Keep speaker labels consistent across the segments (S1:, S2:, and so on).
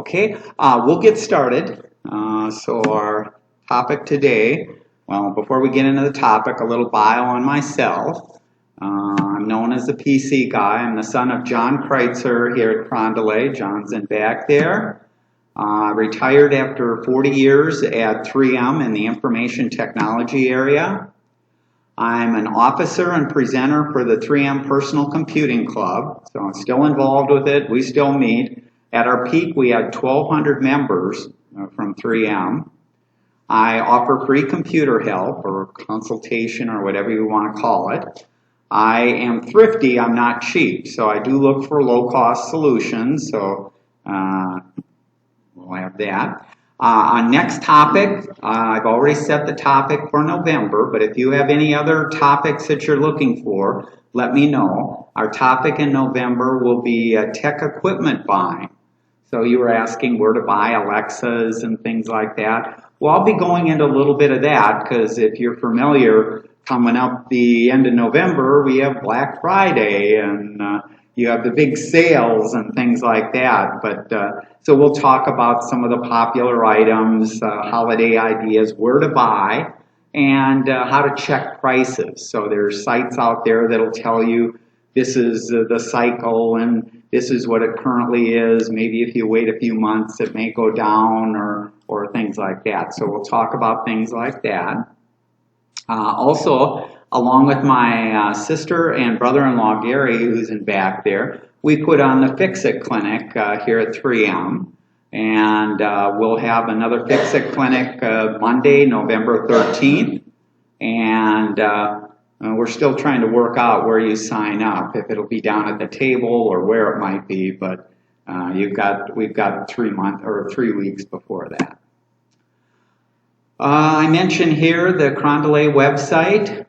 S1: Okay, we'll get started. So our topic today, well, before we get into the topic, a little bio on myself. I'm known as the PC guy. I'm the son of John Kreuzer here at Carondelet. John's in back there. Retired after 40 years at 3M in the information technology area. I'm an officer and presenter for the 3M Personal Computing Club, so I'm still involved with it. We still meet. At our peak, we had 1,200 members from 3M. I offer free computer help or consultation or whatever you want to call it. I am thrifty, I'm not cheap, so I do look for low-cost solutions, so we'll have that. On next topic, I've already set the topic for November, but if you have any other topics that you're looking for, let me know. Our topic in November will be tech equipment buying. So you were asking where to buy Alexas and things like that. Well, I'll be going into a little bit of that because if you're familiar, coming up the end of November, we have Black Friday and you have the big sales and things like that. But so we'll talk about some of the popular items, holiday ideas, where to buy, and how to check prices. So there's sites out there that'll tell you this is the cycle and this is what it currently is. Maybe if you wait a few months, it may go down or things like that. So we'll talk about things like that. Also, along with my sister and brother-in-law, Gary, who's in back there, we put on the Fix-It Clinic here at 3M. And we'll have another Fix-It Clinic Monday, November 13th. And we're still trying to work out where you sign up, if it'll be down at the table or where it might be, but we've got 3 weeks before that. I mentioned here the Carondelet website.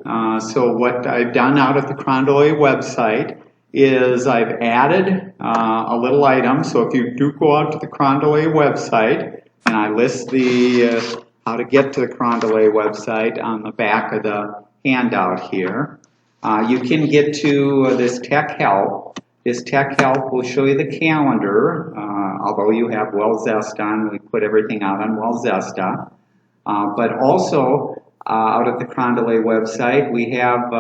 S1: So what I've done out at the Carondelet website is I've added a little item. So if you do go out to the Carondelet website, and I list the how to get to the Carondelet website on the back of the handout here. You can get to this Tech Help. This Tech Help will show you the calendar. Although you have Wellzesta on, we put everything out on Wellzesta. But also, out at the Carondelet website, we have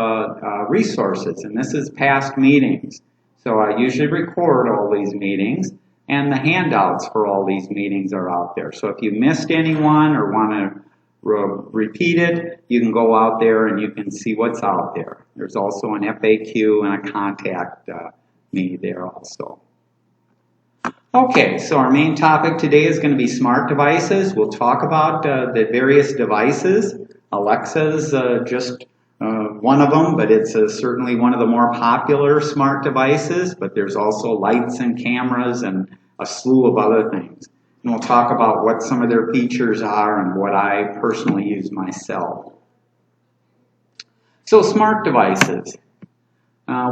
S1: resources, and this is past meetings. So I usually record all these meetings, and the handouts for all these meetings are out there. So if you missed anyone or want to repeat it, you can go out there and you can see what's out there. There's also an FAQ and a contact me there also. Okay, so our main topic today is going to be smart devices. We'll talk about the various devices. Alexa's just one of them, but it's certainly one of the more popular smart devices, but there's also lights and cameras and a slew of other things. And we'll talk about what some of their features are and what I personally use myself. So smart devices.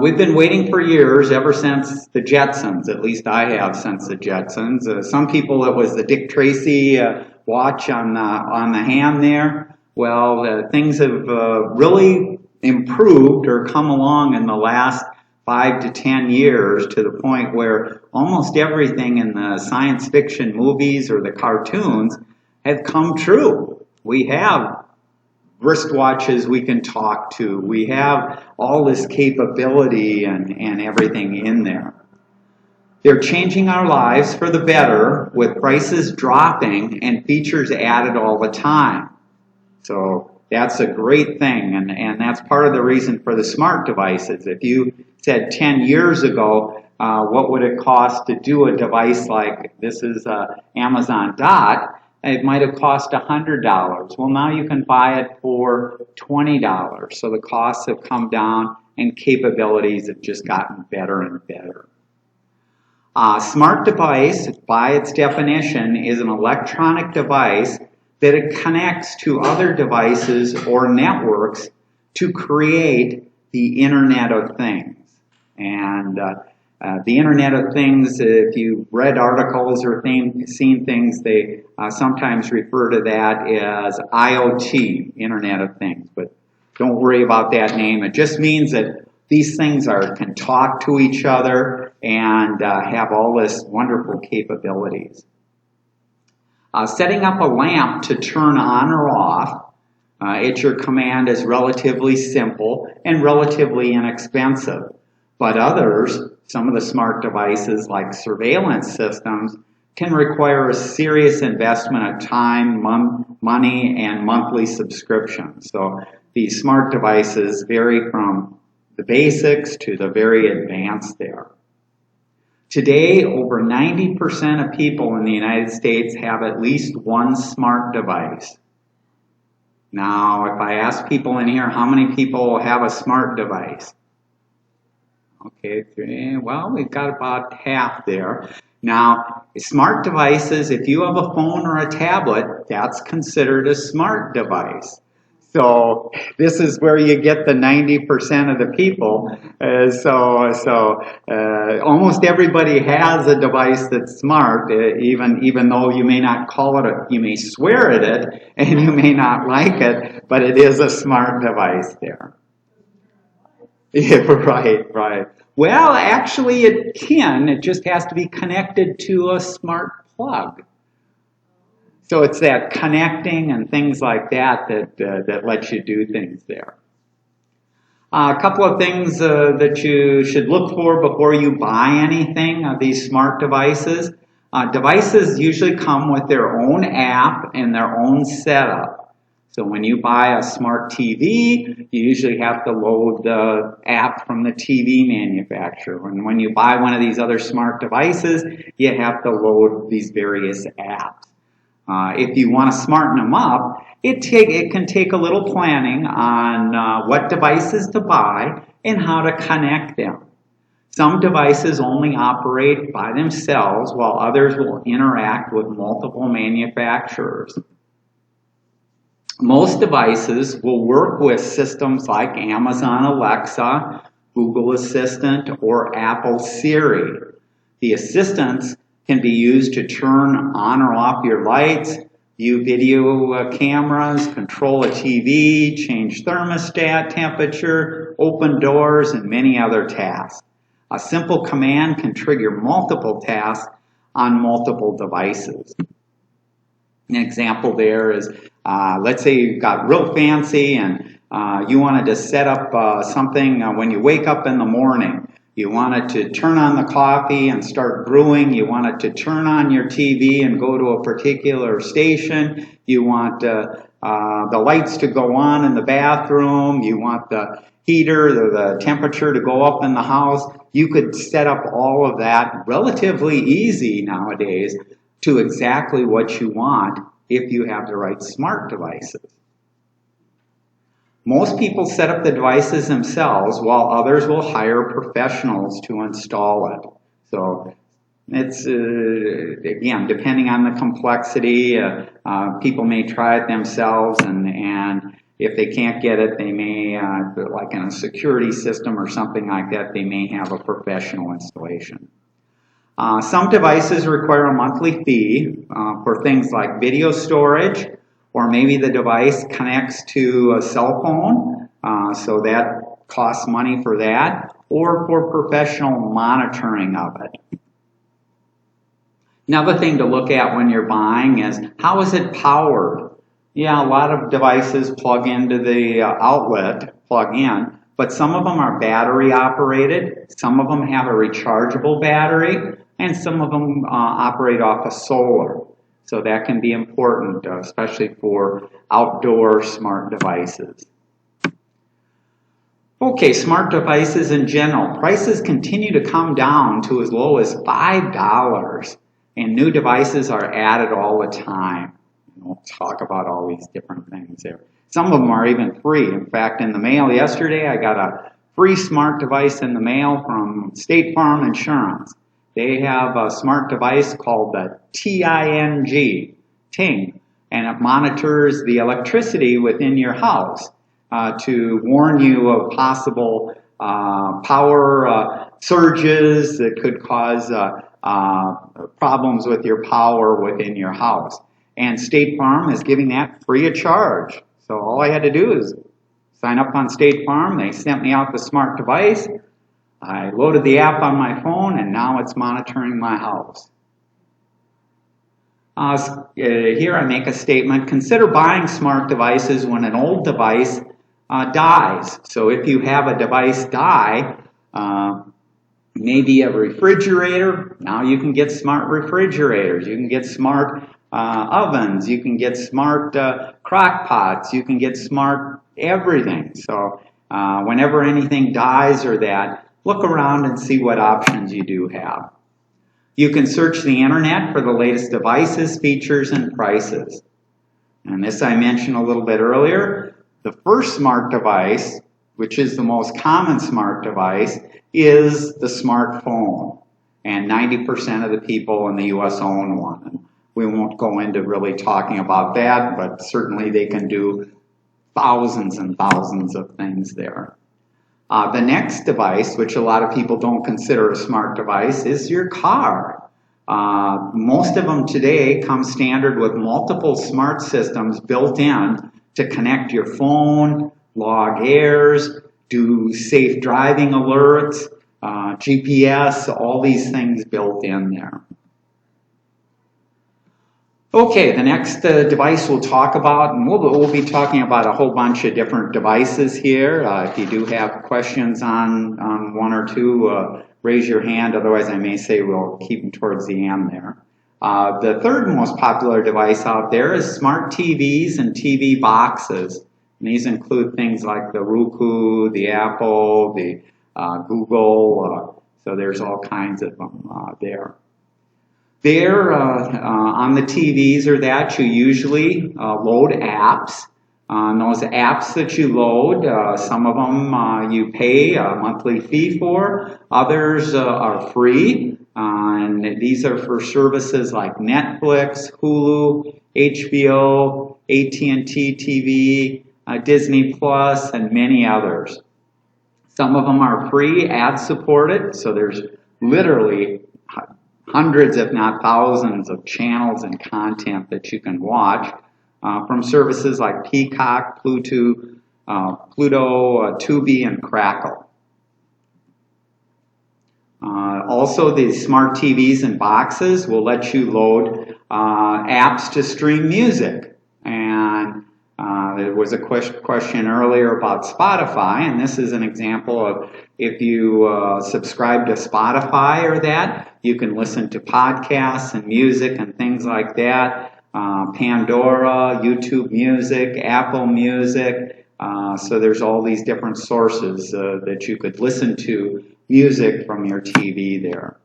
S1: We've been waiting for years, ever since the Jetsons. At least I have since the Jetsons. Some people, it was the Dick Tracy watch on the hand there. Well, things have really improved or come along in the last 5 to 10 years to the point where almost everything in the science fiction movies or the cartoons have come true. We have wristwatches we can talk to. We have all this capability and everything in there. They're changing our lives for the better with prices dropping and features added all the time. So that's a great thing, and that's part of the reason for the smart devices. If you said 10 years ago, what would it cost to do a device like this is Amazon Dot, it might have cost $100. Well, now you can buy it for $20. So the costs have come down and capabilities have just gotten better and better. Smart device, by its definition, is an electronic device that it connects to other devices or networks to create the Internet of Things. And the Internet of Things, if you've read articles or seen things, they sometimes refer to that as IoT, Internet of Things. But don't worry about that name. It just means that these things can talk to each other and have all this wonderful capabilities. Setting up a lamp to turn on or off at your command is relatively simple and relatively inexpensive. But others, some of the smart devices like surveillance systems, can require a serious investment of time, money, and monthly subscriptions. So these smart devices vary from the basics to the very advanced there. Today, over 90% of people in the United States have at least one smart device. Now, if I ask people in here, how many people have a smart device? Okay, well, we've got about half there. Now, smart devices, if you have a phone or a tablet, that's considered a smart device. So this is where you get the 90% of the people. Almost everybody has a device that's smart, even though you may not call it you may swear at it and you may not like it, but it is a smart device there. Yeah, right. Well, actually it can. It just has to be connected to a smart plug. So it's that connecting and things like that that lets you do things there. A couple of things that you should look for before you buy anything of these smart devices. Devices usually come with their own app and their own setup. So when you buy a smart TV, you usually have to load the app from the TV manufacturer. And when you buy one of these other smart devices, you have to load these various apps. If you want to smarten them up, it can take a little planning on what devices to buy and how to connect them. Some devices only operate by themselves, while others will interact with multiple manufacturers. Most devices will work with systems like Amazon Alexa, Google Assistant, or Apple Siri. The assistants can be used to turn on or off your lights, view video cameras, control a TV, change thermostat temperature, open doors, and many other tasks. A simple command can trigger multiple tasks on multiple devices. An example there is, let's say you got real fancy and you wanted to set up something when you wake up in the morning. You wanted to turn on the coffee and start brewing. You wanted to turn on your TV and go to a particular station. You want the lights to go on in the bathroom. You want the heater, the temperature to go up in the house. You could set up all of that relatively easy nowadays to exactly what you want if you have the right smart devices. Most people set up the devices themselves, while others will hire professionals to install it. So it's, again, depending on the complexity, people may try it themselves, and if they can't get it, they may, like in a security system or something like that, they may have a professional installation. Some devices require a monthly fee for things like video storage, or maybe the device connects to a cell phone, so that costs money for that, or for professional monitoring of it. Another thing to look at when you're buying is, how is it powered? Yeah, a lot of devices plug into the outlet, plug in, but some of them are battery operated, some of them have a rechargeable battery, and some of them operate off of solar. So that can be important, especially for outdoor smart devices. Okay, smart devices in general. Prices continue to come down to as low as $5, and new devices are added all the time. We'll talk about all these different things there. Some of them are even free. In fact, in the mail yesterday, I got a free smart device in the mail from State Farm Insurance. They have a smart device called the Ting, and it monitors the electricity within your house to warn you of possible power surges that could cause problems with your power within your house. And State Farm is giving that free of charge. So all I had to do is sign up on State Farm. They sent me out the smart device. I loaded the app on my phone, and now it's monitoring my house. Here I make a statement, consider buying smart devices when an old device dies. So if you have a device die, maybe a refrigerator, now you can get smart refrigerators, you can get smart ovens, you can get smart crock pots, you can get smart everything. So whenever anything dies or that, look around and see what options you do have. You can search the internet for the latest devices, features, and prices. And this I mentioned a little bit earlier. The first smart device, which is the most common smart device, is the smartphone. And 90% of the people in the U.S. own one. And we won't go into really talking about that, but certainly they can do thousands and thousands of things there. The next device, which a lot of people don't consider a smart device, is your car. Most of them today come standard with multiple smart systems built in to connect your phone, log errors, do safe driving alerts, GPS, all these things built in there. Okay, the next device we'll talk about, and we'll be talking about a whole bunch of different devices here. If you do have questions on one or two, raise your hand. Otherwise, I may say we'll keep them towards the end there. The third most popular device out there is smart TVs and TV boxes. And these include things like the Roku, the Apple, the Google. So there's all kinds of them there. There, on the TVs or that, you usually load apps. Those apps that you load, some of them you pay a monthly fee for. Others are free. And these are for services like Netflix, Hulu, HBO, AT&T TV, Disney Plus, and many others. Some of them are free, ad-supported, so there's literally hundreds, if not thousands, of channels and content that you can watch from services like Peacock, Pluto, Tubi, and Crackle. Also, the smart TVs and boxes will let you load apps to stream music. And there was a question earlier about Spotify, and this is an example of if you subscribe to Spotify or that, you can listen to podcasts and music and things like that. Pandora, YouTube Music, Apple Music. So there's all these different sources that you could listen to music from your TV there.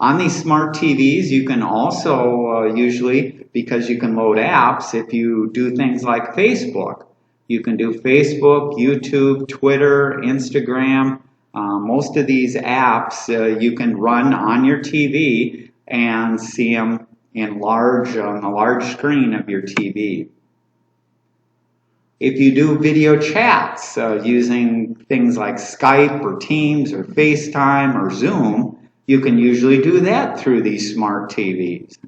S1: On these smart TVs, you can also usually, because you can load apps, if you do things like Facebook, you can do Facebook, YouTube, Twitter, Instagram. Most of these apps you can run on your TV and see them in on the large screen of your TV. If you do video chats using things like Skype or Teams or FaceTime or Zoom, you can usually do that through these smart TVs.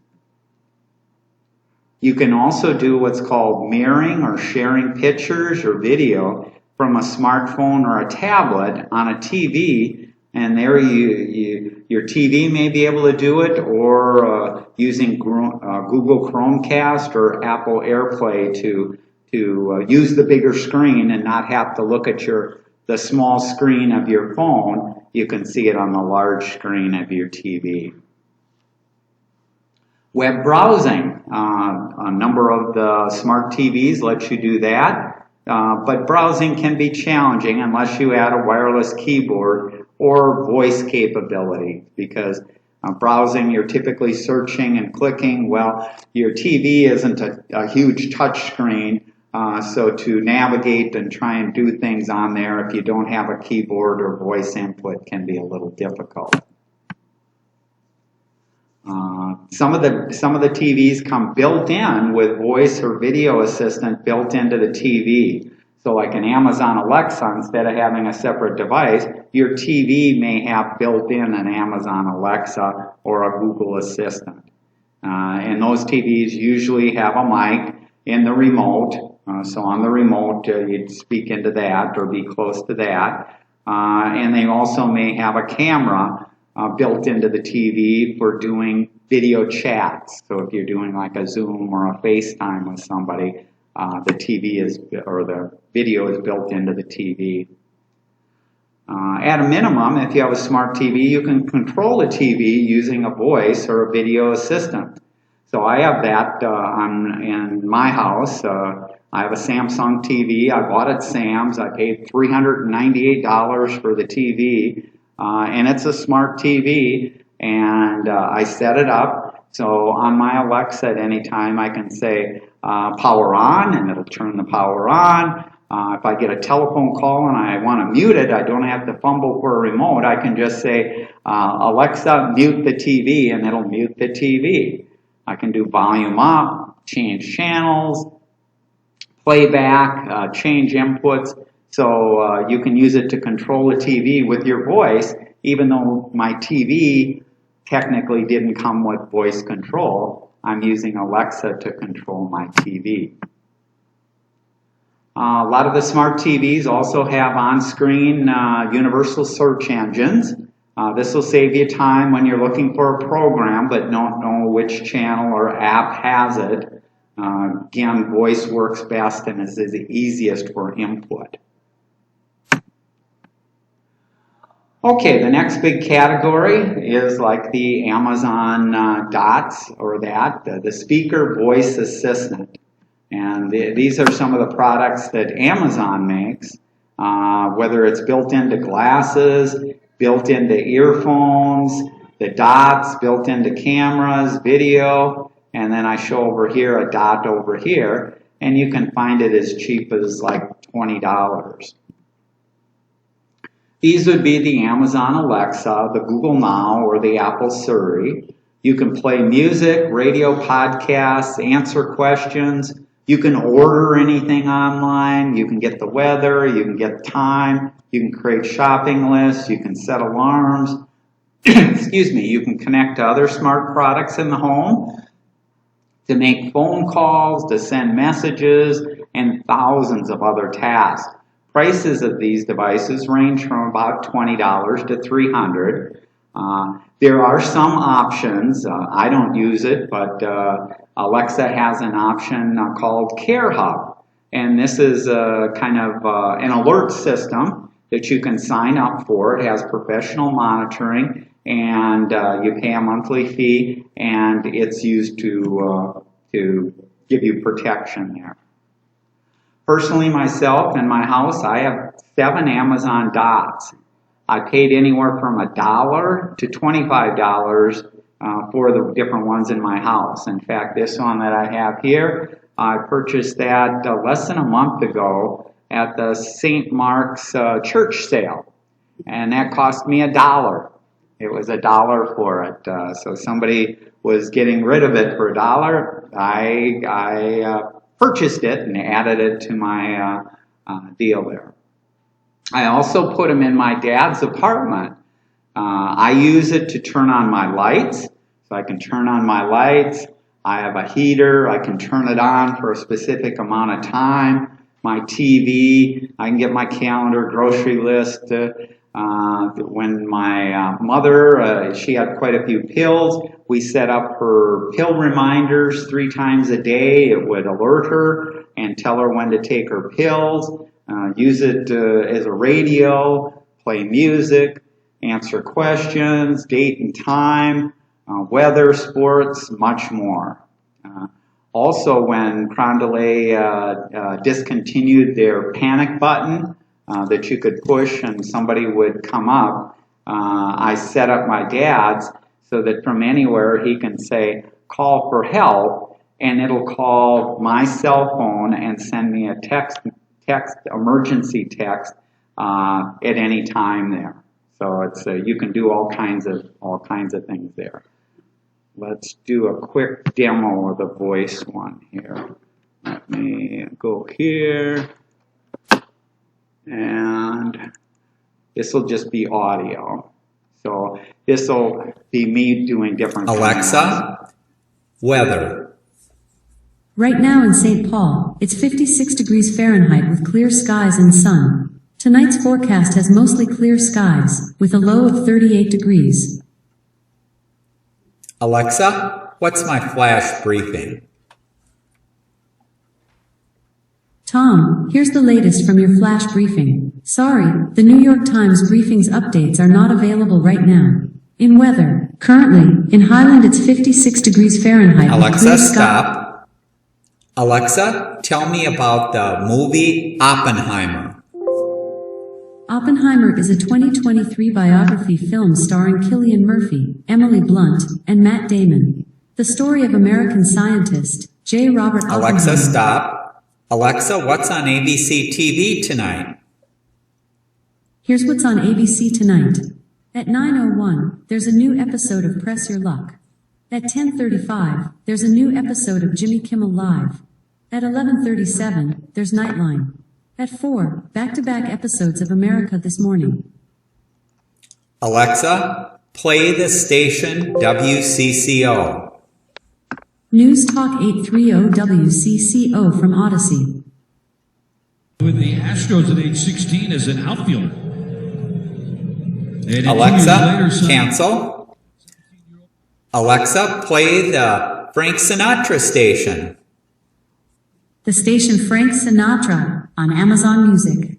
S1: You can also do what's called mirroring or sharing pictures or video from a smartphone or a tablet on a TV, and there your TV may be able to do it, or using Google Chromecast or Apple AirPlay to use the bigger screen and not have to look at the small screen of your phone. You can see it on the large screen of your TV. Web browsing. A number of the smart TVs let you do that, but browsing can be challenging unless you add a wireless keyboard or voice capability, because browsing, you're typically searching and clicking. Well, your TV isn't a huge touch screen, so to navigate and try and do things on there if you don't have a keyboard or voice input can be a little difficult. Some of the TVs come built in with voice or video assistant built into the TV. So like an Amazon Alexa, instead of having a separate device, your TV may have built in an Amazon Alexa or a Google Assistant. And those TVs usually have a mic in the remote. So on the remote, you'd speak into that or be close to that. And they also may have a camera built into the TV for doing video chats. So if you're doing like a Zoom or a FaceTime with somebody, the TV is, or the video is built into the TV. At a minimum, if you have a smart TV, you can control the TV using a voice or a video assistant. So I have that in my house. I have a Samsung TV. I bought it at Sam's. I paid $398 for the TV, and it's a smart TV. And I set it up so on my Alexa at any time I can say power on, and it'll turn the power on. If I get a telephone call and I want to mute it, I don't have to fumble for a remote. I can just say, Alexa, mute the TV, and it'll mute the TV. I can do volume up, change channels, playback, change inputs. So you can use it to control the TV with your voice, even though my TV technically didn't come with voice control. I'm using Alexa to control my TV. A lot of the smart TVs also have on-screen universal search engines. This will save you time when you're looking for a program but don't know which channel or app has it. Again, voice works best and is the easiest for input. Okay, the next big category is like the Amazon Dots, or the speaker voice assistant. And these are some of the products that Amazon makes, whether it's built into glasses, built into earphones, the Dots built into cameras, video, and then I show over here a Dot over here, and you can find it as cheap as like $20. These would be the Amazon Alexa, the Google Now, or the Apple Siri. You can play music, radio podcasts, answer questions. You can order anything online. You can get the weather. You can get time. You can create shopping lists. You can set alarms. Excuse me. You can connect to other smart products in the home, to make phone calls, to send messages, and thousands of other tasks. Prices of these devices range from about $20 to $300. There are some options. I don't use it, but Alexa has an option called Care Hub. And this is kind of an alert system that you can sign up for. It has professional monitoring, and you pay a monthly fee, and it's used to give you protection there. Personally, myself, in my house, I have 7 Amazon Dots. I paid anywhere from $1 to $25 for the different ones in my house. In fact, this one that I have here, I purchased that less than a month ago at the St. Mark's church sale, and that cost me $1. It was $1 for it. So somebody was getting rid of it for $1. I purchased it and added it to my deal there. I also put them in my dad's apartment. I use it to turn on my lights, so I can turn on my lights. I have a heater. I can turn it on for a specific amount of time. My TV, I can get my calendar, grocery list. When my mother, she had quite a few pills, we set up her pill reminders 3 times a day. It would alert her and tell her when to take her pills. Use it as a radio, play music, answer questions, date and time, weather, sports, much more. Also, when Carondelet discontinued their panic button that you could push and somebody would come up, I set up my dad's so that from anywhere he can say, call for help, and it'll call my cell phone and send me a emergency text at any time there. So it's you can do all kinds of things there. Let's do a quick demo of the voice one here. Let me go here, and this will just be audio. So this will be me doing different
S2: Alexa, weather.
S3: Right now in St. Paul, it's 56 degrees Fahrenheit with clear skies and sun. Tonight's forecast has mostly clear skies, with a low of 38 degrees.
S2: Alexa, what's my flash briefing?
S3: Tom, here's the latest from your flash briefing. Sorry, the New York Times briefings updates are not available right now. In weather, currently, in Highland it's 56 degrees Fahrenheit.
S2: Alexa, stop. Alexa, tell me about the movie Oppenheimer.
S3: Oppenheimer is a 2023 biography film starring Cillian Murphy, Emily Blunt, and Matt Damon. The story of American scientist, J. Robert Oppenheimer.
S2: Alexa, stop. Alexa, what's on ABC TV tonight?
S3: Here's what's on ABC tonight. At 9:01, there's a new episode of Press Your Luck. At 10:35, there's a new episode of Jimmy Kimmel Live. At 11:37, there's Nightline. At 4, back-to-back episodes of America This Morning.
S2: Alexa, play the station WCCO.
S3: News Talk 830 WCCO from Odyssey.
S4: With the Astros at age 16 as an outfielder. And
S2: Alexa, cancel. Alexa, play the Frank Sinatra station.
S3: The station Frank Sinatra on Amazon Music.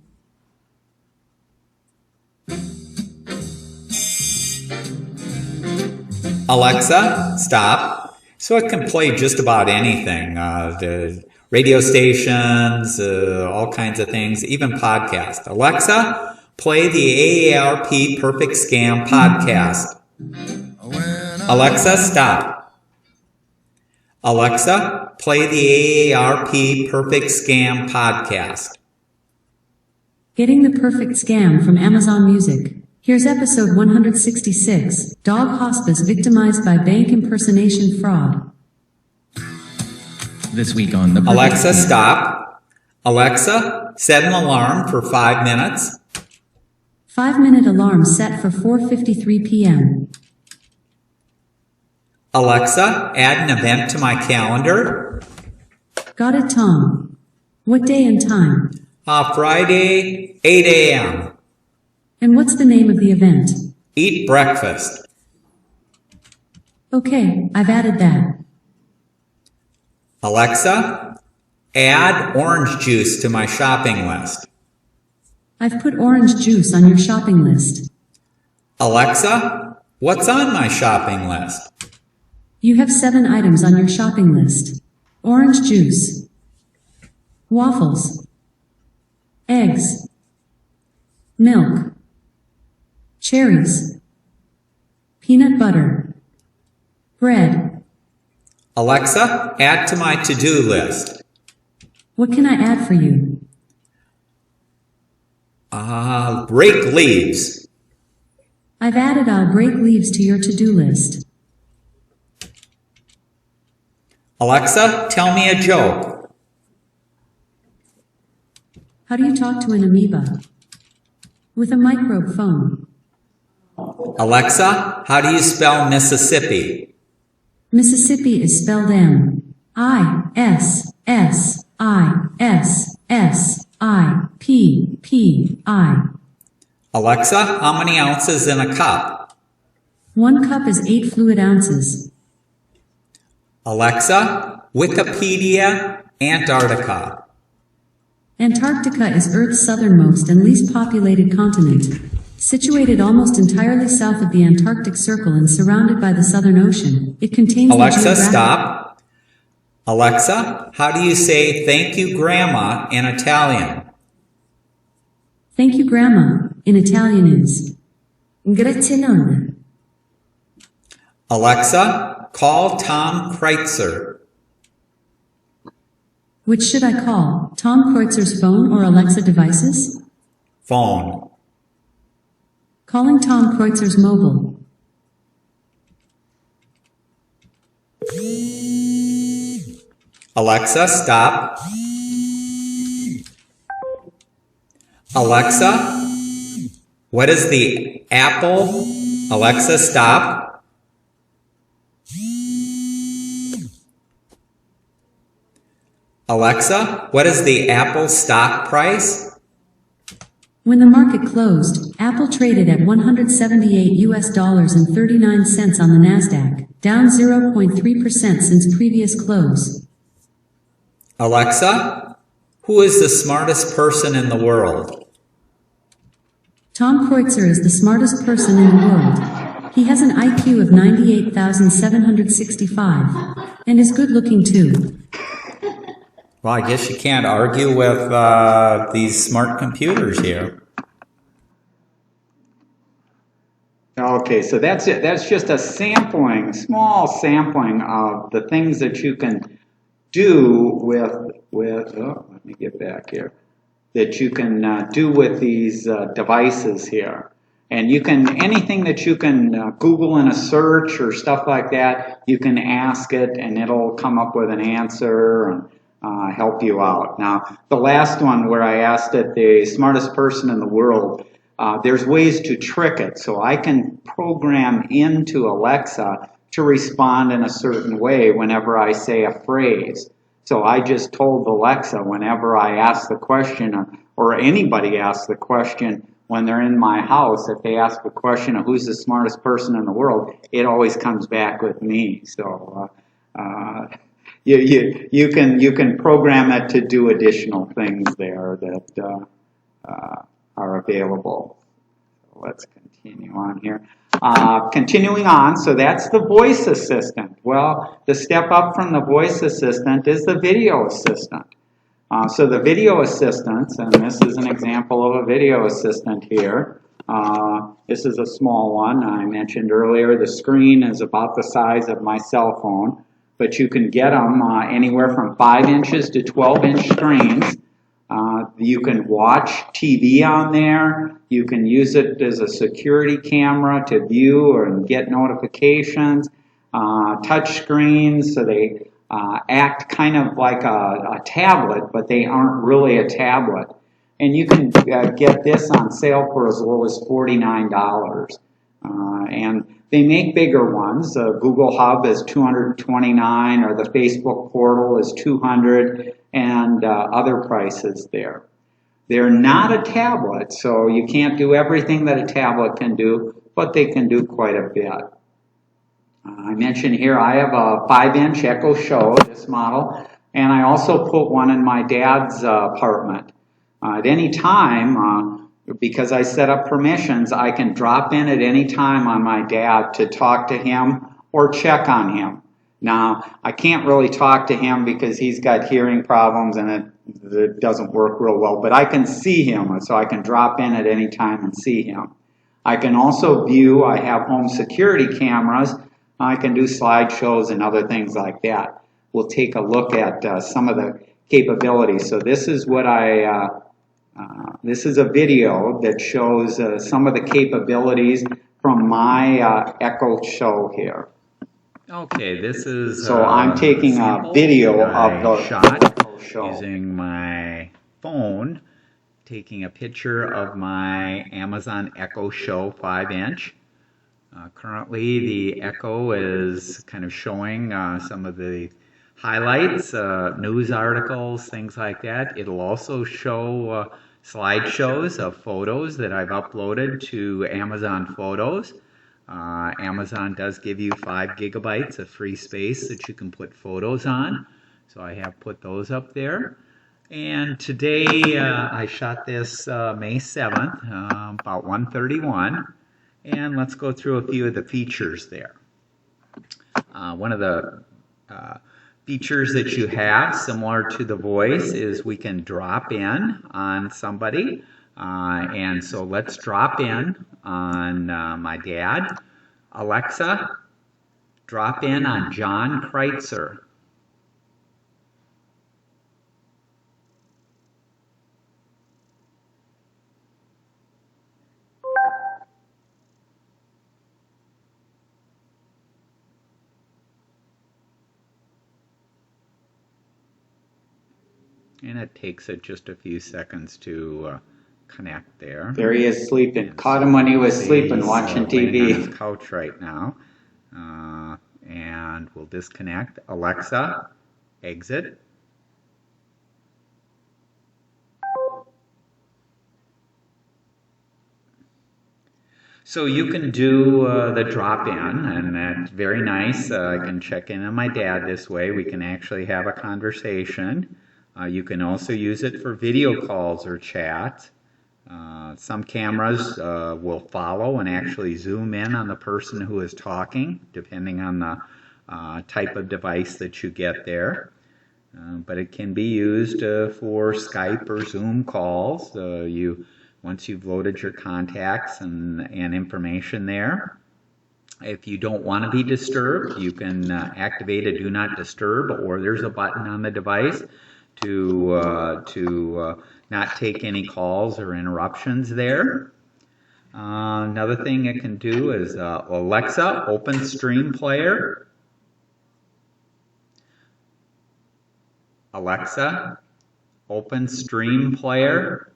S2: Alexa, stop. So it can play just about anything. The radio stations, all kinds of things, even podcasts. Alexa, play the AARP Perfect Scam podcast. Alexa, stop. Alexa, play the AARP Perfect Scam podcast.
S3: Getting the Perfect Scam from Amazon Music. Here's episode 166, Dog Hospice Victimized by Bank Impersonation Fraud.
S5: This week on the
S2: Alexa, stop. Alexa, set an alarm for 5 minutes.
S3: 5-minute alarm set for 4:53 p.m.
S2: Alexa, add an event to my calendar.
S3: Got it, Tom. What day and time?
S2: Friday, 8 a.m.
S3: And what's the name of the event?
S2: Eat breakfast.
S3: Okay, I've added that.
S2: Alexa, add orange juice to my shopping list.
S3: I've put orange juice on your shopping list.
S2: Alexa, what's on my shopping list?
S3: You have 7 items on your shopping list. Orange juice, waffles, eggs, milk, cherries, peanut butter, bread.
S2: Alexa, add to my to-do list.
S3: What can I add for you?
S2: Rake leaves.
S3: I've added I'll break leaves to your to-do list.
S2: Alexa, tell me a joke.
S3: How do you talk to an amoeba? With a microbe phone.
S2: Alexa, how do you spell Mississippi?
S3: Mississippi is spelled M-I-S-S-I-S-S-I-P-P-I.
S2: Alexa, how many ounces in a cup?
S3: 1 cup is 8 fluid ounces.
S2: Alexa, Wikipedia, Antarctica.
S3: Antarctica is Earth's southernmost and least populated continent. Situated almost entirely south of the Antarctic Circle and surrounded by the Southern Ocean, it contains
S2: Alexa, stop. Alexa, how do you say thank you, Grandma, in Italian?
S3: Thank you, Grandma, in Italian is Grazie nonna.
S2: Alexa, call Tom Kreuzer.
S3: Which should I call, Tom Kreuzer's phone or Alexa devices?
S2: Phone.
S3: Calling Tom Kreuzer's mobile.
S2: Alexa, stop. Alexa, what is the Apple? Alexa, stop. Alexa, what is the Apple stock price?
S3: When the market closed, Apple traded at $178 and 39 cents on the Nasdaq, down 0.3% since previous close.
S2: Alexa, who is the smartest person in the world?
S3: Tom Kreuzer is the smartest person in the world. He has an IQ of 98,765 and is good looking too.
S2: Well, I guess you can't argue with these smart computers here.
S1: Okay, so that's it. That's just a sampling, small sampling of the things that you can do let me get back here, that you can do with these devices here. And you can, anything that you can Google in a search or stuff like that, you can ask it and it'll come up with an answer and help you out. Now, the last one where I asked it, the smartest person in the world, there's ways to trick it. So I can program into Alexa to respond in a certain way whenever I say a phrase. So I just told Alexa whenever I ask the question, or anybody asks the question when they're in my house, if they ask the question of who's the smartest person in the world, it always comes back with me. So you can program it to do additional things there that are available. So let's continue on here. Continuing on, so that's the voice assistant. Well, the step up from the voice assistant is the video assistant. So the video assistants, and this is an example of a video assistant here. This is a small one. I mentioned earlier the screen is about the size of my cell phone, but you can get them anywhere from 5 inches to 12-inch screens. You can watch TV on there. You can use it as a security camera to view or get notifications. Touch screens, so they act kind of like a tablet, but they aren't really a tablet. And you can get this on sale for as low as $49. And they make bigger ones. Google Hub is $229, or the Facebook portal is $200, and other prices there. They're not a tablet, so you can't do everything that a tablet can do, but they can do quite a bit. I mentioned here I have a 5-inch Echo Show, this model, and I also put one in my dad's apartment. At any time, because I set up permissions, I can drop in at any time on my dad to talk to him or check on him. Now, I can't really talk to him because he's got hearing problems and it doesn't work real well, but I can see him, so I can drop in at any time and see him. I can also view, I have home security cameras, I can do slideshows and other things like that. We'll take a look at some of the capabilities. So this is what this is a video that shows some of the capabilities from my Echo Show here.
S2: Okay, this is
S1: so I'm taking a video of the
S2: shot
S1: Echo Show
S2: using my phone, taking a picture of my Amazon Echo Show 5-inch. Currently, the Echo is kind of showing some of the highlights, news articles, things like that. It'll also show slideshows of photos that I've uploaded to Amazon Photos. Amazon does give you 5 gigabytes of free space that you can put photos on. So I have put those up there. And today I shot this May 7th, about 1:31. And let's go through a few of the features there. One of the features that you have, similar to the voice, is we can drop in on somebody. And so let's drop in on my dad. Alexa, drop in on John Kreuzer. And it takes it just a few seconds to connect there.
S1: There he is sleeping. Caught him when he was sleeping, watching TV.
S2: On his couch right now. And we'll disconnect. Alexa, exit. So you can do the drop-in, and that's very nice. I can check in on my dad this way. We can actually have a conversation. You can also use it for video calls or chat. Some cameras will follow and actually zoom in on the person who is talking, depending on the type of device that you get there. But it can be used for Skype or Zoom calls. Once you've loaded your contacts and information there. If you don't want to be disturbed, you can activate a Do Not Disturb, or there's a button on the device to not take any calls or interruptions there. Another thing it can do is Alexa, open Stream Player. Alexa, open Stream Player.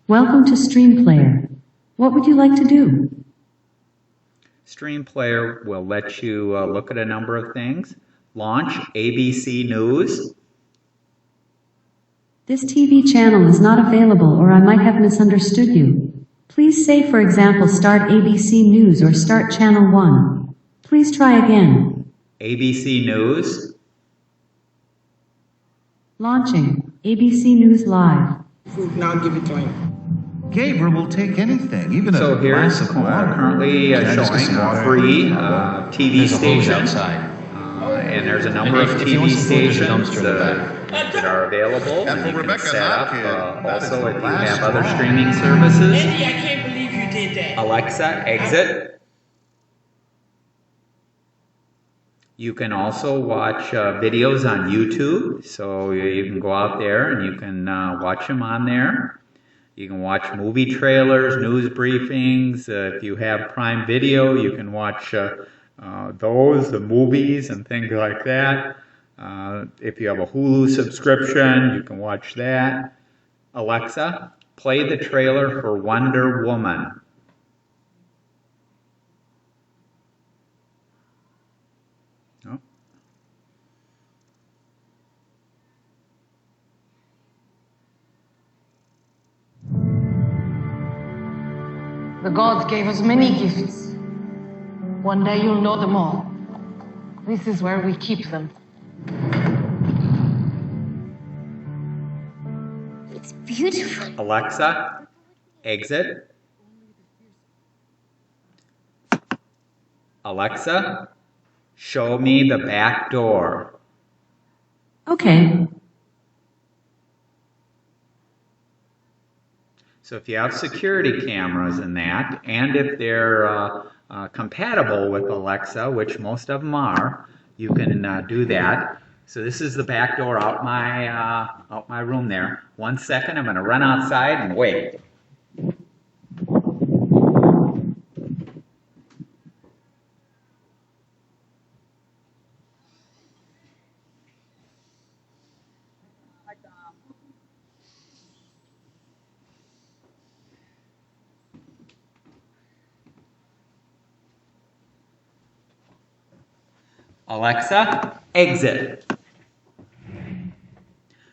S3: Welcome to Stream Player. What would you like to do?
S2: Stream Player will let you look at a number of things. Launch ABC News.
S3: This TV channel is not available, or I might have misunderstood you. Please say, for example, start ABC News or start Channel 1. Please try again.
S2: ABC News.
S3: Launching ABC News Live.
S5: Now give it to him.
S6: Gabriel will take anything, even
S2: So
S6: a
S2: here's
S6: glass of water.
S2: currently showing a free TV station. And there's a number of TV stations that are available, and you can set up also if you have other streaming services.
S5: Andy, I can't believe you did that.
S2: Alexa, exit. You can also watch videos on YouTube, so you can go out there and you can watch them on there. You can watch movie trailers, news briefings. If you have Prime Video, you can watch the movies and things like that. If you have a Hulu subscription, you can watch that. Alexa, play the trailer for Wonder Woman. Oh.
S7: The gods gave us many gifts. One day you'll know them all. This is where we keep them.
S8: It's beautiful.
S2: Alexa, exit. Alexa, show me the back door.
S3: Okay.
S2: So if you have security cameras in that, and if they're compatible with Alexa, which most of them are, you can do that. So this is the back door out my room there. 1 second, I'm going to run outside and wait. Alexa, exit.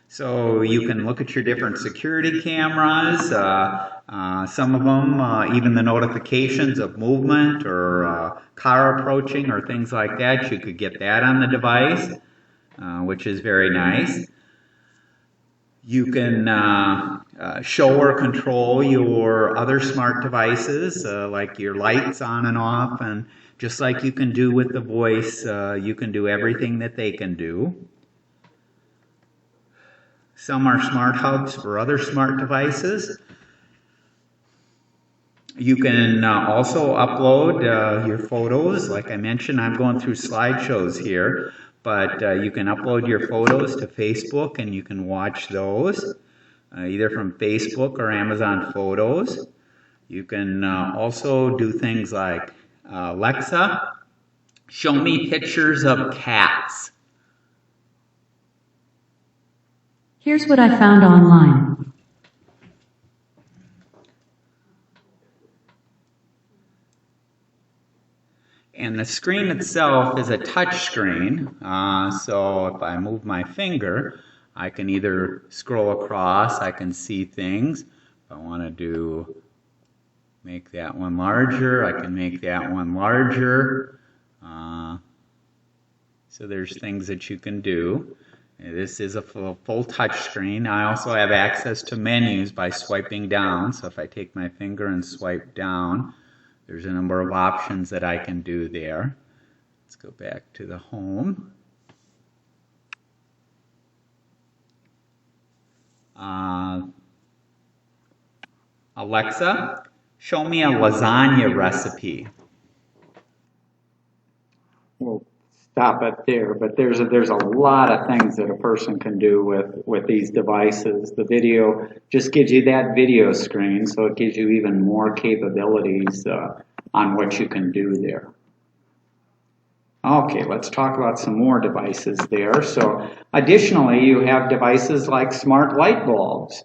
S2: So you can look at your different security cameras, some of them, even the notifications of movement or car approaching or things like that, you could get that on the device, which is very nice. You can show or control your other smart devices, like your lights on and off, and just like you can do with the voice, you can do everything that they can do. Some are smart hubs for other smart devices. You can also upload your photos. Like I mentioned, I'm going through slideshows here, but you can upload your photos to Facebook and you can watch those, either from Facebook or Amazon Photos. You can also do things like Alexa, show me pictures of cats.
S3: Here's what I found online.
S2: And the screen itself is a touch screen, so if I move my finger, I can either scroll across, I can see things. If I want to make that one larger, I can make that one larger. So there's things that you can do. This is a full touch screen. I also have access to menus by swiping down. So if I take my finger and swipe down, there's a number of options that I can do there. Let's go back to the home. Alexa, show me a lasagna recipe.
S1: We'll stop it there, but there's a lot of things that a person can do with these devices. The video just gives you that video screen, so it gives you even more capabilities on what you can do there. Okay, let's talk about some more devices there. So additionally, you have devices like smart light bulbs.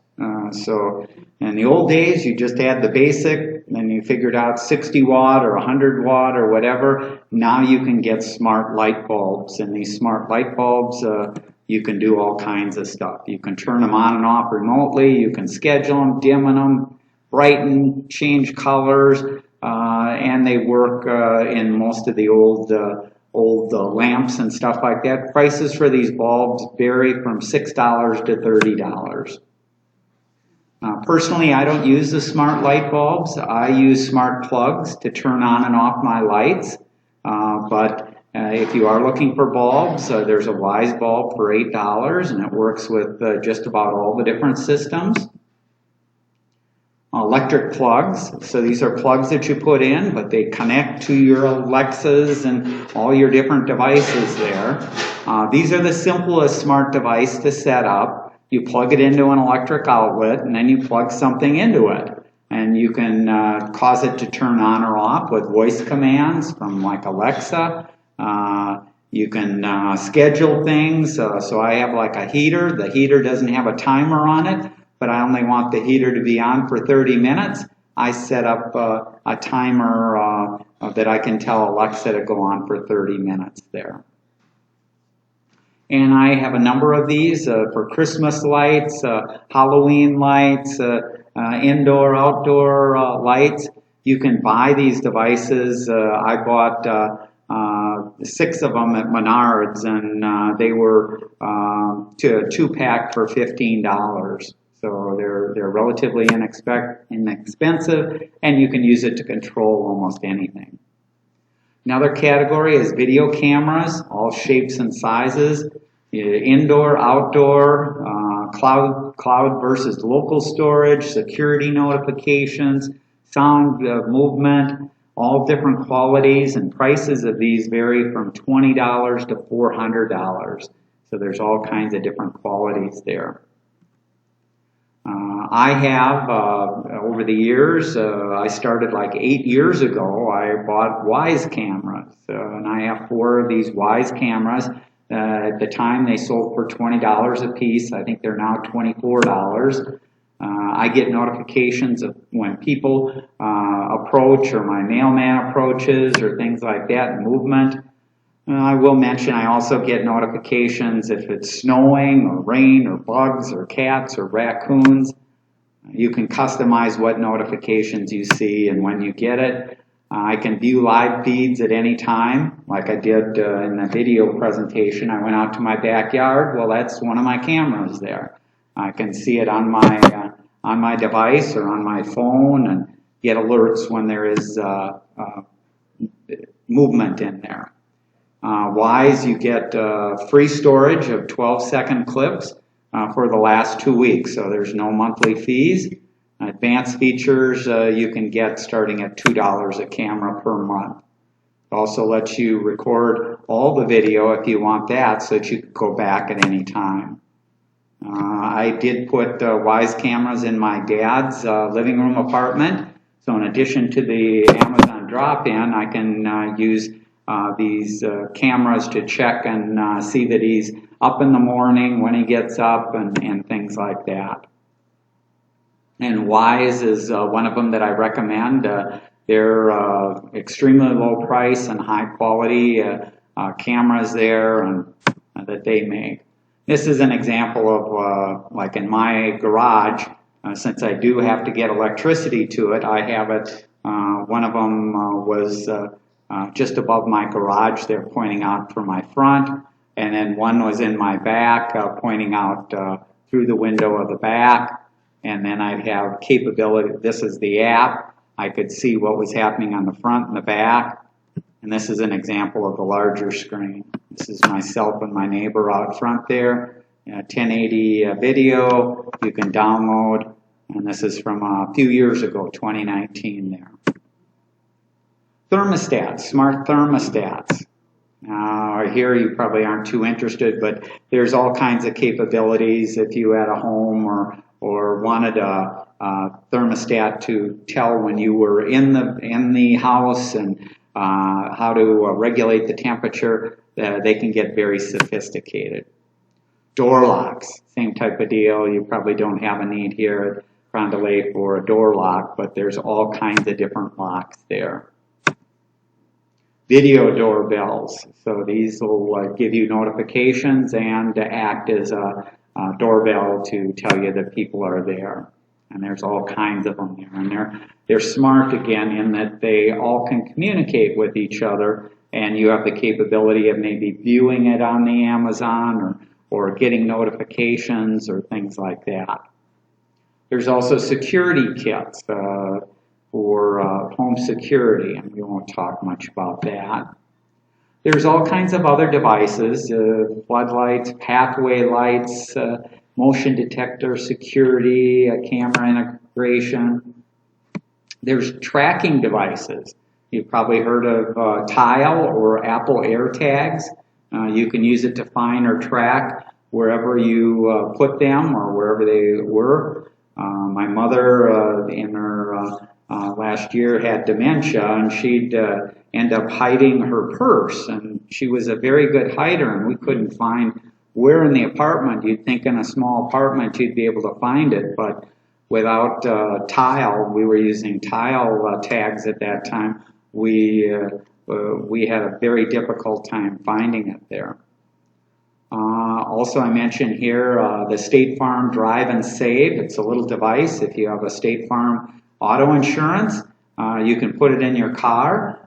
S1: So in the old days, you just had the basic, then you figured out 60 watt or 100 watt or whatever. Now you can get smart light bulbs, and these smart light bulbs, you can do all kinds of stuff. You can turn them on and off remotely, you can schedule them, dim them, brighten, change colors, and they work in most of the old lamps and stuff like that. Prices for these bulbs vary from $6 to $30. Personally, I don't use the smart light bulbs. I use smart plugs to turn on and off my lights. But if you are looking for bulbs, there's a Wise bulb for $8, and it works with just about all the different systems. Electric plugs, so these are plugs that you put in, but they connect to your Alexas and all your different devices there. These are the simplest smart device to set up. You plug it into an electric outlet, and then you plug something into it. And you can cause it to turn on or off with voice commands from like Alexa. You can schedule things. So I have like a heater. The heater doesn't have a timer on it, but I only want the heater to be on for 30 minutes. I set up a timer that I can tell Alexa to go on for 30 minutes there. And I have a number of these for Christmas lights, Halloween lights, indoor, outdoor lights. You can buy these devices. I bought 6 of them at Menards, and they were to a 2-pack for $15. So they're relatively inexpensive, and you can use it to control almost anything. Another category is video cameras, all shapes and sizes, indoor, outdoor, cloud versus local storage, security notifications, sound movement, all different qualities, and prices of these vary from $20 to $400. So there's all kinds of different qualities there. I have, over the years, I started like 8 years ago, I bought Wise cameras. And I have 4 of these Wise cameras. At the time, they sold for $20 a piece. I think they're now $24. I get notifications of when people approach, or my mailman approaches, or things like that, movement. I will mention I also get notifications if it's snowing, or rain, or bugs, or cats, or raccoons. You can customize what notifications you see and when you get it. I can view live feeds at any time, like I did in the video presentation. I went out to my backyard. Well, that's one of my cameras there. I can see it on my device or on my phone and get alerts when there is movement in there. Wise, you get free storage of 12-second clips for the last 2 weeks, so there's no monthly fees. Advanced features you can get starting at $2 a camera per month. It also lets you record all the video if you want that, so that you can go back at any time. I did put Wise cameras in my dad's living room apartment, so in addition to the Amazon drop-in, I can use these cameras to check and see that he's up in the morning, when he gets up, and things like that. And Wise is one of them that I recommend. They're extremely low price and high quality cameras there and that they make. This is an example of, like in my garage, Since I do have to get electricity to it, I have it, one of them was just above my garage there, pointing out from my front, and then one was in my back, pointing out through the window of the back, and then I'd have capability. This is the app. I could see what was happening on the front and the back, and this is an example of the larger screen. This is myself and my neighbor out front there. 1080 video you can download, and this is from a few years ago, 2019 there. Thermostats, smart thermostats. Here you probably aren't too interested, but there's all kinds of capabilities if you had a home or wanted a thermostat to tell when you were in the house and how to regulate the temperature. They can get very sophisticated. Door locks, same type of deal. You probably don't have a need here at Carondelet for a door lock, but there's all kinds of different locks there. Video doorbells. So these will give you notifications and act as a doorbell to tell you that people are there. And there's all kinds of them there. And they're smart again in that they all can communicate with each other, and you have the capability of maybe viewing it on the Amazon or getting notifications or things like that. There's also security kits for home security, and we won't talk much about that. There's all kinds of other devices, floodlights, pathway lights, motion detector security, camera integration. There's tracking devices. You've probably heard of Tile or Apple AirTags. You can use it to find or track wherever you put them or wherever they were. My mother, in her last year, had dementia, and she'd end up hiding her purse. And she was a very good hider, and we couldn't find where in the apartment. You'd think in a small apartment you'd be able to find it, but without Tile, we were using Tile tags at that time. We had a very difficult time finding it there. Also, I mentioned here the State Farm Drive and Save. It's a little device. If you have a State Farm auto insurance, you can put it in your car.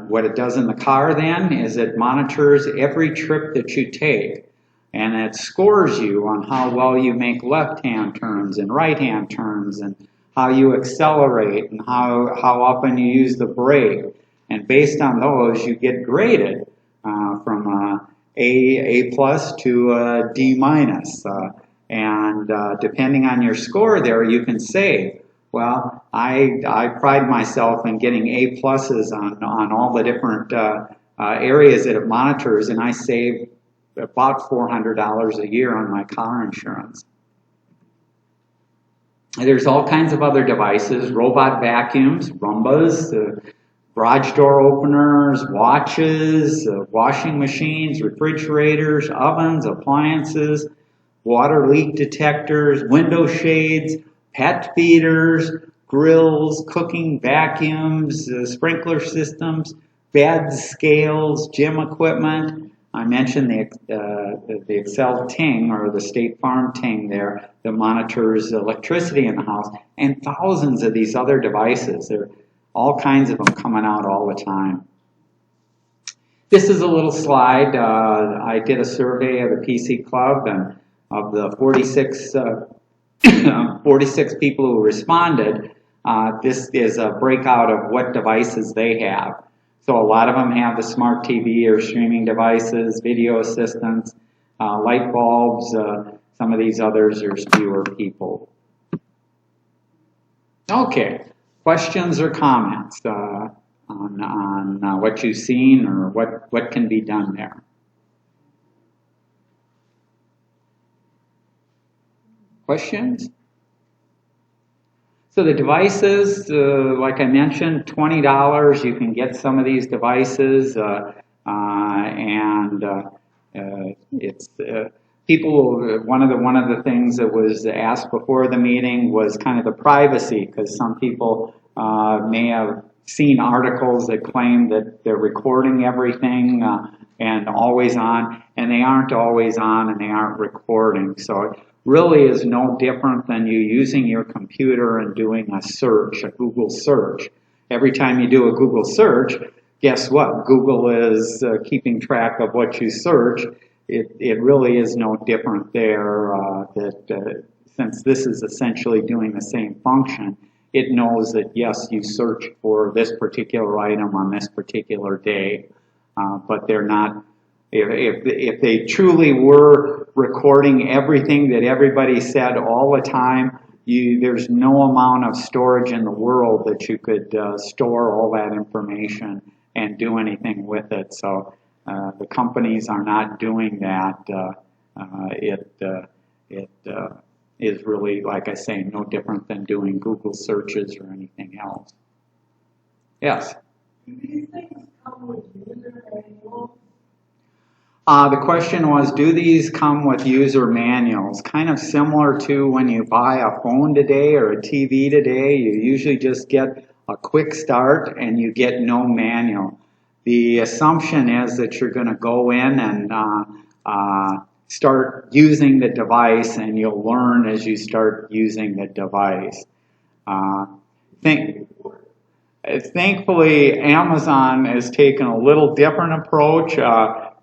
S1: What it does in the car then is it monitors every trip that you take, and it scores you on how well you make left-hand turns and right-hand turns and how you accelerate and how often you use the brake. And based on those, you get graded from A plus to D minus. And depending on your score there, you can save. Well, I pride myself in getting A pluses on all the different areas that it monitors, and I save about $400 a year on my car insurance. There's all kinds of other devices, robot vacuums, Roombas, garage door openers, watches, washing machines, refrigerators, ovens, appliances, water leak detectors, window shades, pet feeders, grills, cooking vacuums, sprinkler systems, beds, scales, gym equipment. I mentioned the Excel Ting, or the State Farm Ting there, that monitors electricity in the house, and thousands of these other devices. There are all kinds of them coming out all the time. This is a little slide. I did a survey of the PC Club, and of the 46 people who responded, this is a breakout of what devices they have. So a lot of them have the smart TV or streaming devices, video assistants, light bulbs. Some of these others, there's fewer people. Okay, questions or comments on what you've seen or what can be done there? Questions? So the devices, like I mentioned, $20. You can get some of these devices, and it's people. One of the things that was asked before the meeting was kind of the privacy, because some people may have seen articles that claim that they're recording everything and always on, and they aren't always on, and they aren't recording. So really is no different than you using your computer and doing a search, a Google search. Every time you do a Google search, guess what? Google is keeping track of what you search. It really is no different there. Since this is essentially doing the same function, it knows that yes, you searched for this particular item on this particular day, but they're not. If they truly were recording everything that everybody said all the time, there's no amount of storage in the world that you could store all that information and do anything with it. So the companies are not doing that. It is really, like I say, no different than doing Google searches or anything else. Yes?
S5: Do these things come with user manuals?
S1: The question was, do these come with user manuals? Kind of similar to when you buy a phone today or a TV today, you usually just get a quick start and you get no manual. The assumption is that you're going to go in and start using the device, and you'll learn as you start using the device. Thankfully, Amazon has taken a little different approach.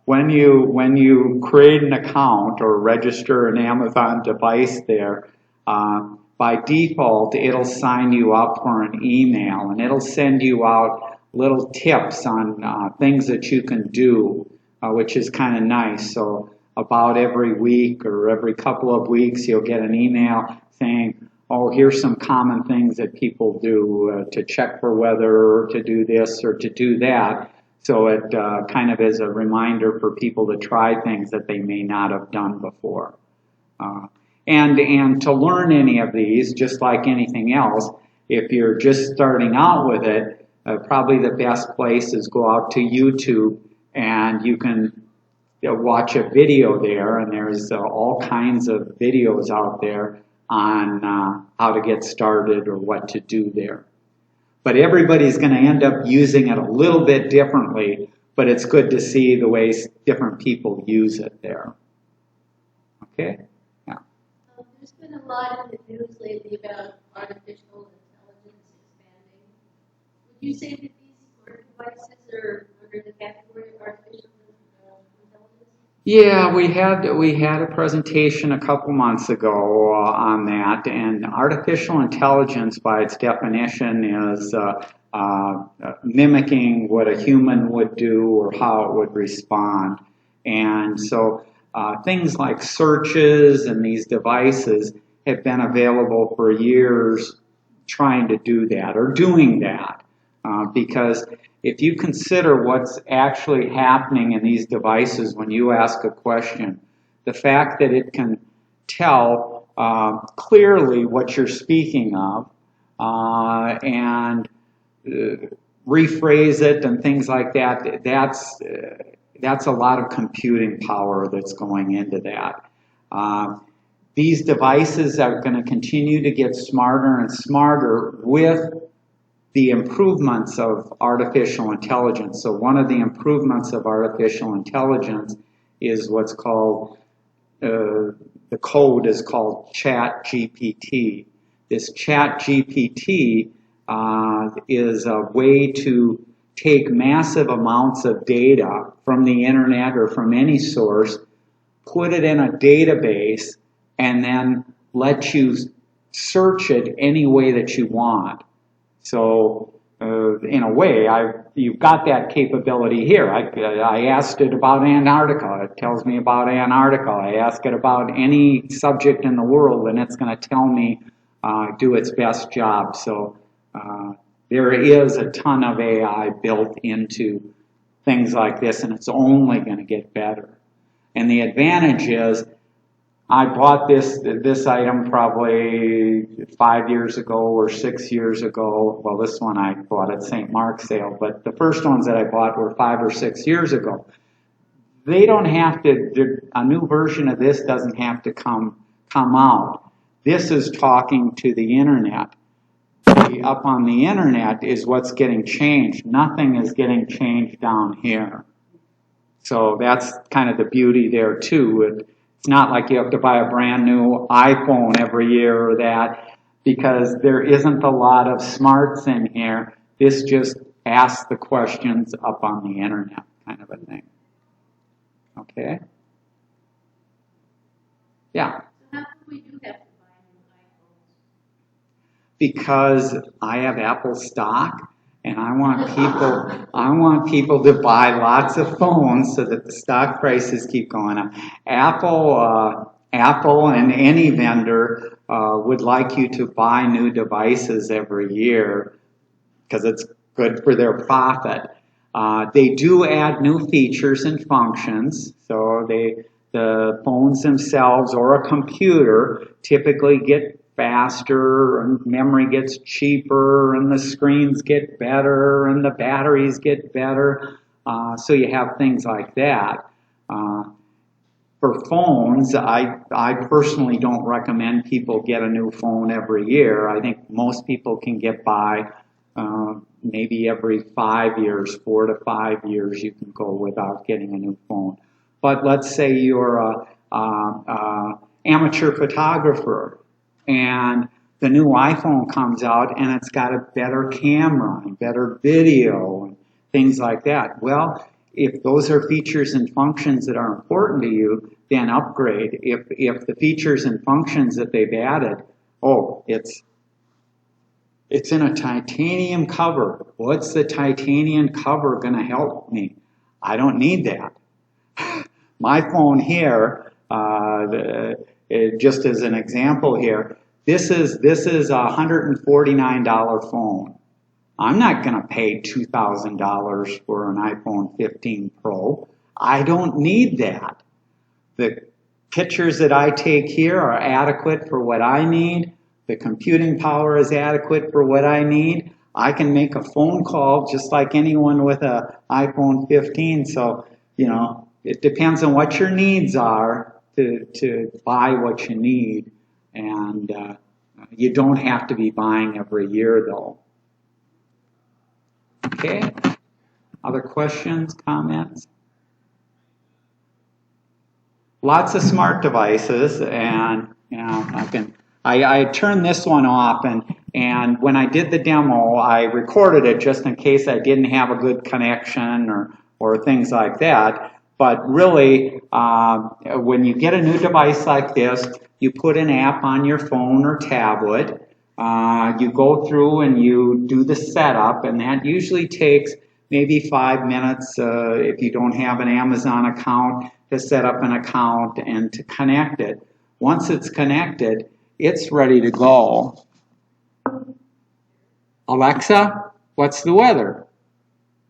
S1: When you create an account or register an Amazon device there, by default, it'll sign you up for an email, and it'll send you out little tips on things that you can do, which is kind of nice. So about every week or every couple of weeks, you'll get an email saying, oh, here's some common things that people do to check for weather, or to do this or to do that. So it kind of is a reminder for people to try things that they may not have done before. And to learn any of these, just like anything else, if you're just starting out with it, probably the best place is go out to YouTube, and you can watch a video there, and there's all kinds of videos out there on how to get started or what to do there. But everybody's going to end up using it a little bit differently, but it's good to see the ways different people use it there. Okay? Yeah.
S8: There's been a lot in the news lately about artificial intelligence expanding. Would you say that these smart devices are under the category of artificial intelligence?
S1: Yeah, we had a presentation a couple months ago on that, and artificial intelligence, by its definition, is mimicking what a human would do or how it would respond. And so things like searches and these devices have been available for years trying to do that or doing that. Because if you consider what's actually happening in these devices when you ask a question, the fact that it can tell clearly what you're speaking of and rephrase it and things like that, that's a lot of computing power that's going into that. These devices are going to continue to get smarter and smarter with the improvements of artificial intelligence. So one of the improvements of artificial intelligence is what's called, the code is called ChatGPT. This ChatGPT is a way to take massive amounts of data from the internet or from any source, put it in a database, and then let you search it any way that you want. So, in a way, you've got that capability here. I asked it about Antarctica. It tells me about Antarctica. I ask it about any subject in the world, and it's going to tell me, do its best job. So, there is a ton of AI built into things like this, and it's only going to get better. And the advantage is, I bought this item probably 5 years ago or 6 years ago. Well, this one I bought at St. Mark's sale, but the first ones that I bought were 5 or 6 years ago. They don't have to, a new version of this doesn't have to come out. This is talking to the internet. Up on the internet is what's getting changed. Nothing is getting changed down here. So that's kind of the beauty there too. It's not like you have to buy a brand new iPhone every year or that, because there isn't a lot of smarts in here. This just asks the questions up on the internet, kind of a thing. Okay? Yeah.
S8: So how come we do have to buy new iPhones?
S1: Because I have Apple stock, and I want people to buy lots of phones so that the stock prices keep going up. Apple and any vendor would like you to buy new devices every year because it's good for their profit. They do add new features and functions, so the phones themselves or a computer typically get faster, and memory gets cheaper, and the screens get better, and the batteries get better. So you have things like that. For phones, I personally don't recommend people get a new phone every year. I think most people can get by maybe every 5 years, 4 to 5 years, you can go without getting a new phone. But let's say you're a amateur photographer, and the new iPhone comes out and it's got a better camera and better video and things like that. Well, if those are features and functions that are important to you, then upgrade. If the features and functions that they've added, it's in a titanium cover. What's the titanium cover going to help me? I don't need that. My phone here, just as an example here, this is a $149 phone. I'm not going to pay $2,000 for an iPhone 15 Pro. I don't need that. The pictures that I take here are adequate for what I need. The computing power is adequate for what I need. I can make a phone call just like anyone with an iPhone 15. So, it depends on what your needs are to buy what you need. And you don't have to be buying every year, though. Okay? Other questions, comments? Lots of smart devices, and I turned this one off, and when I did the demo, I recorded it just in case I didn't have a good connection or things like that. But really, when you get a new device like this, you put an app on your phone or tablet. You go through and you do the setup, and that usually takes maybe 5 minutes if you don't have an Amazon account to set up an account and to connect it. Once it's connected, it's ready to go. Alexa, what's the weather?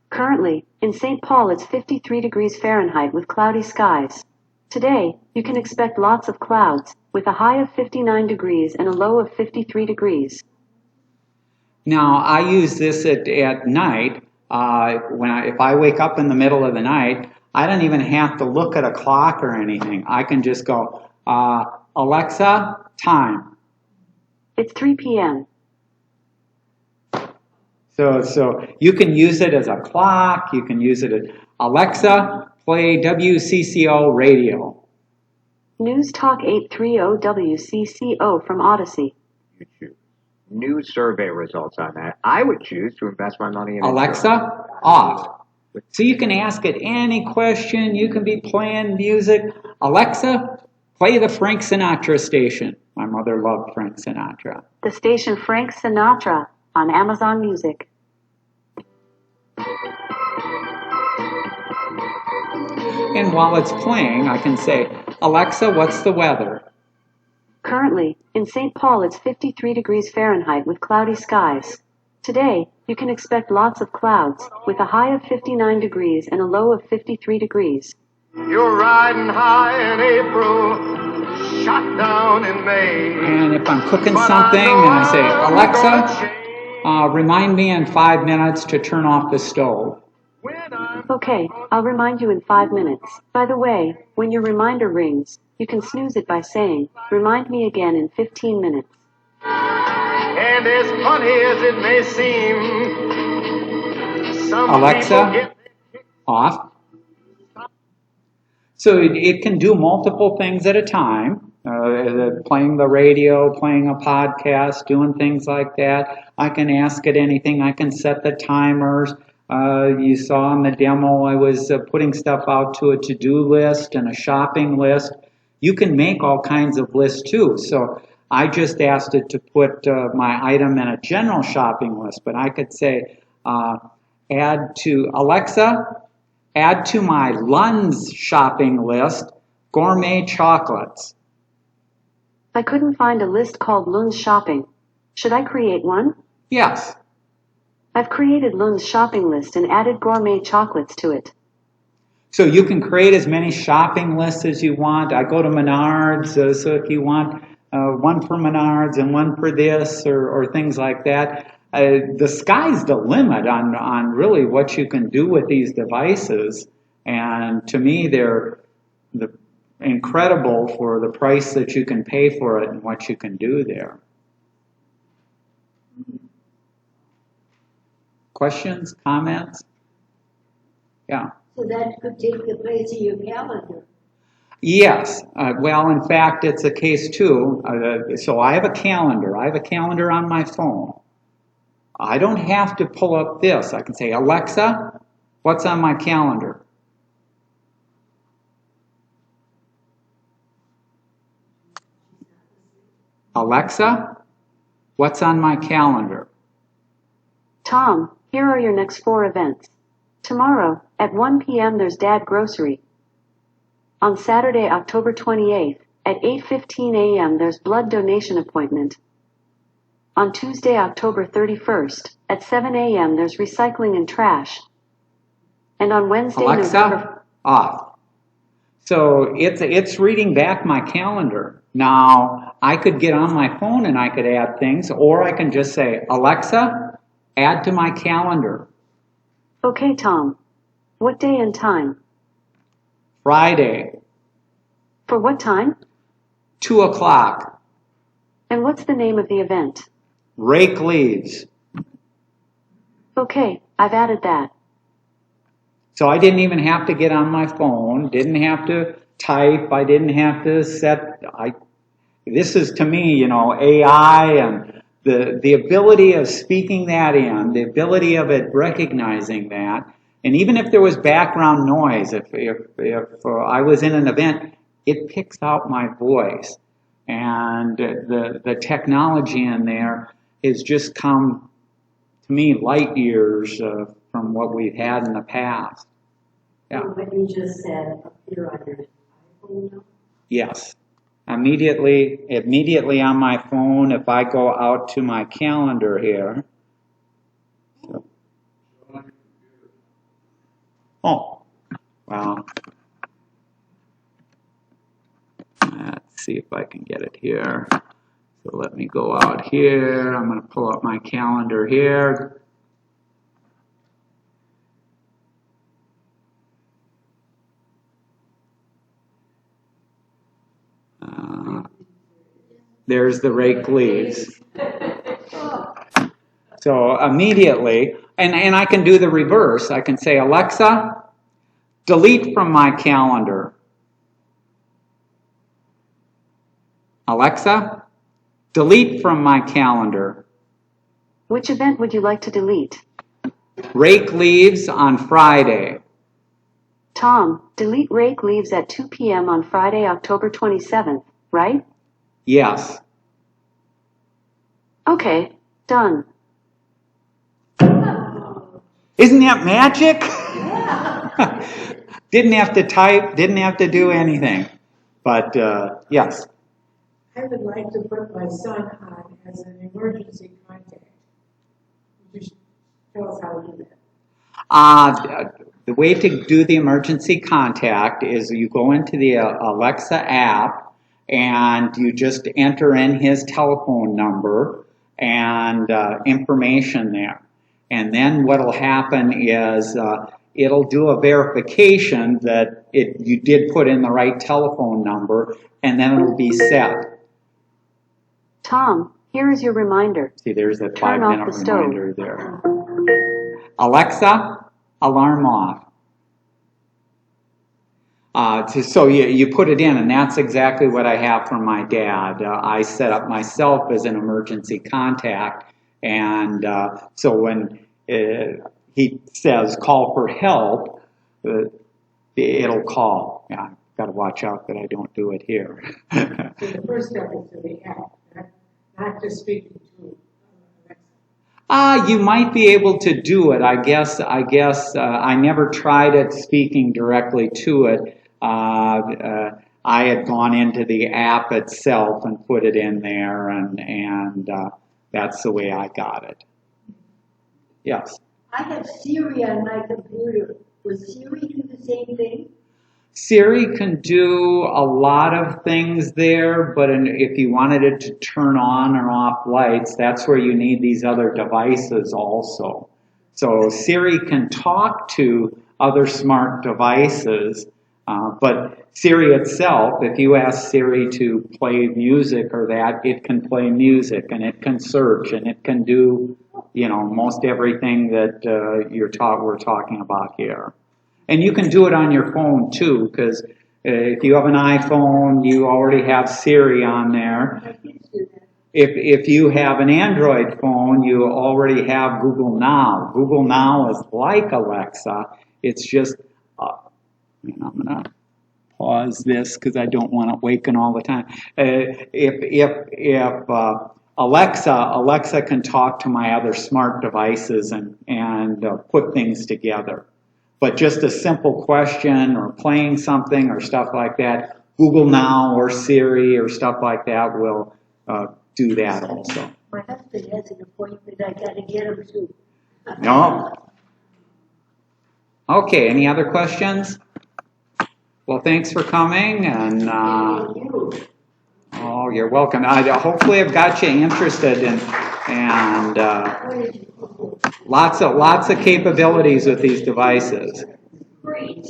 S3: Currently, in St. Paul it's 53 degrees Fahrenheit with cloudy skies. Today, you can expect lots of clouds, with a high of 59 degrees and a low of 53 degrees.
S1: Now, I use this at night. If I wake up in the middle of the night, I don't even have to look at a clock or anything. I can just go, Alexa, time.
S3: It's 3 p.m.
S1: So you can use it as a clock. You can use it as, Alexa, play WCCO radio.
S3: News Talk 830 WCCO from Odyssey.
S9: You choose. New survey results on that. I would choose to invest my money in
S1: Alexa,
S9: insurance.
S1: off. So you can ask it any question. You can be playing music. Alexa, play the Frank Sinatra station. My mother loved Frank Sinatra.
S3: The station Frank Sinatra on Amazon Music.
S1: And while it's playing, I can say, Alexa, what's the weather?
S3: Currently, in St. Paul it's 53 degrees Fahrenheit with cloudy skies. Today, you can expect lots of clouds, with a high of 59 degrees and a low of 53 degrees.
S6: You're riding high in April, shot down in May.
S1: And if I'm cooking something and I say, Alexa, remind me in 5 minutes to turn off the stove.
S3: Okay, I'll remind you in 5 minutes. By the way, when your reminder rings, you can snooze it by saying, remind me again in 15 minutes.
S6: And as funny as it may seem, some
S1: Alexa, off. So it can do multiple things at a time, playing the radio, playing a podcast, doing things like that. I can ask it anything. I can set the timers. You saw in the demo I was putting stuff out to a to-do list and a shopping list. You can make all kinds of lists too. So I just asked it to put my item in a general shopping list, but I could say, add to Alexa, add to my Lunds shopping list gourmet chocolates.
S10: I couldn't find a list called Lund's Shopping. Should I create one?
S1: Yes.
S10: I've created Lund's shopping list and added gourmet chocolates to it.
S1: So you can create as many shopping lists as you want. I go to Menards, so if you want one for Menards and one for this or things like that, the sky's the limit on really what you can do with these devices. And to me, they're incredible for the price that you can pay for it and what you can do there. Questions, comments? Yeah.
S5: So that could take the place of your calendar.
S1: Yes. Well, in fact, it's a case too. So I have a calendar. I have a calendar on my phone. I don't have to pull up this. I can say, Alexa, what's on my calendar? Alexa, what's on my calendar?
S10: Tom, here are your next 4 events. Tomorrow, at 1 p.m. there's Dad Grocery. On Saturday, October 28th, at 8:15 a.m. there's blood donation appointment. On Tuesday, October 31st, at 7 a.m. there's recycling and trash. And on Wednesday,
S1: Alexa,
S10: November...
S1: off. So it's reading back my calendar. Now, I could get on my phone and I could add things, or I can just say, Alexa, add to my calendar.
S10: Okay, Tom. What day and time?
S1: Friday.
S10: For what time?
S1: 2 o'clock.
S10: And what's the name of the event?
S1: Rake leaves.
S10: Okay, I've added that.
S1: So I didn't even have to get on my phone, didn't have to type, I didn't have to this is to me, AI and the ability of speaking that in, the ability of it recognizing that, and even if there was background noise, if I was in an event, it picks out my voice. And the technology in there has just come, to me, light years from what we've had in the past. Yeah.
S5: What you just said appear on your iPhone now?
S1: Yes. Immediately on my phone, if I go out to my calendar here. Oh, well. Let's see if I can get it here. So let me go out here. I'm going to pull up my calendar here. There's the rake leaves. So immediately, and I can do the reverse. I can say, Alexa, delete from my calendar. Alexa, delete from my calendar.
S10: Which event would you like to delete?
S1: Rake leaves on Friday.
S10: Tom, delete Rake Leaves at 2 p.m. on Friday, October 27th, right?
S1: Yes.
S10: Okay, done.
S1: Isn't that magic? Yeah. Didn't have to type, didn't have to do anything. But yes.
S5: I would like to put my son on as an emergency contact. Would you tell us how to do that?
S1: The way to do the emergency contact is you go into the Alexa app and you just enter in his telephone number and information there. And then what'll happen is it'll do a verification that you did put in the right telephone number, and then it'll be set.
S10: Tom, here is your reminder.
S1: See, there's that
S10: Turn
S1: 5-minute
S10: off the stove.
S1: reminder there. Alexa, alarm off. So you put it in, and that's exactly what I have from my dad. I set up myself as an emergency contact, and so when he says call for help, it'll call. Yeah, I've got to watch out that I don't do it here.
S5: So the first step is to the app, not just speaking to Alexa.
S1: You might be able to do it. I guess I never tried it speaking directly to it. I had gone into the app itself and put it in there, and that's the way I got it. Yes.
S11: I have Siri on my computer. Will Siri do the same thing?
S1: Siri can do a lot of things there, but if you wanted it to turn on or off lights, that's where you need these other devices also. So Siri can talk to other smart devices, but Siri itself, if you ask Siri to play music or that, it can play music, and it can search, and it can do, most everything that we're talking about here. And you can do it on your phone too, because if you have an iPhone, you already have Siri on there. If you have an Android phone, you already have Google Now. Google Now is like Alexa. It's just, I'm going to pause this because I don't want it waking all the time. If Alexa can talk to my other smart devices and put things together. But just a simple question or playing something or stuff like that, Google Now or Siri or stuff like that will do that also.
S11: My husband has an appointment. I got to get him to.
S1: No. Okay, any other questions? Well, thanks for coming, and oh, you're welcome. Hopefully I've got you interested and lots of capabilities with these devices.
S11: Great.